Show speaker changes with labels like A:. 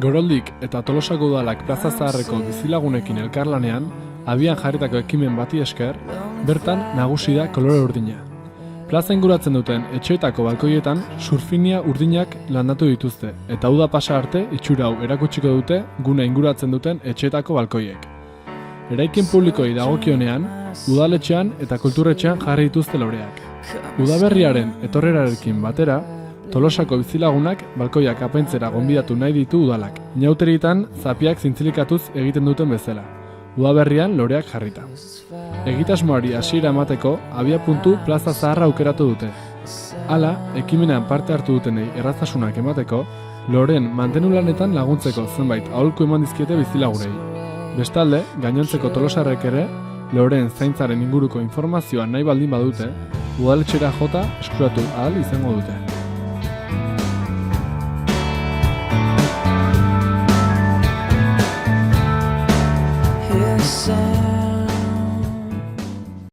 A: Goroldik eta Tolosako udalak Plaza Zaharreko bizilagunekin elkarlanean, abian jarritako ekimen bati esker, bertan nagusi da kolore urdina. Plaza inguratzen duten etxeetako balkoietan surfinia urdinak landatu dituzte, eta uda pasa arte itxura hau erakutsiko dute gune inguratzen duten etxeetako balkoiek. Eraikin publikoi dagokionean, udaletxean eta kulturretxean jarri dituzte loreak. Udaberriaren etorrerarekin batera, Tolosako bizilagunak balkoiak apaintzera gonbidatu nahi ditu udalak, inauteritan zapiak zintzilikatuz egiten duten bezala, udaberrian loreak jarrita. Egitasmoari hasiera emateko abiapuntu Plaza Zaharra aukeratu dute. Hala, ekimenean parte hartu dutenei erraztasunak emateko, loreen mantenulanetan laguntzeko zenbait aholku eman dizkiete bizilagunei. Bestalde, gainontzeko tolosarrek ere, loreen zaintzaren inguruko informazioa nahi baldin badute, udaletxera jota eskuratu ahal izango dute.
B: Yes,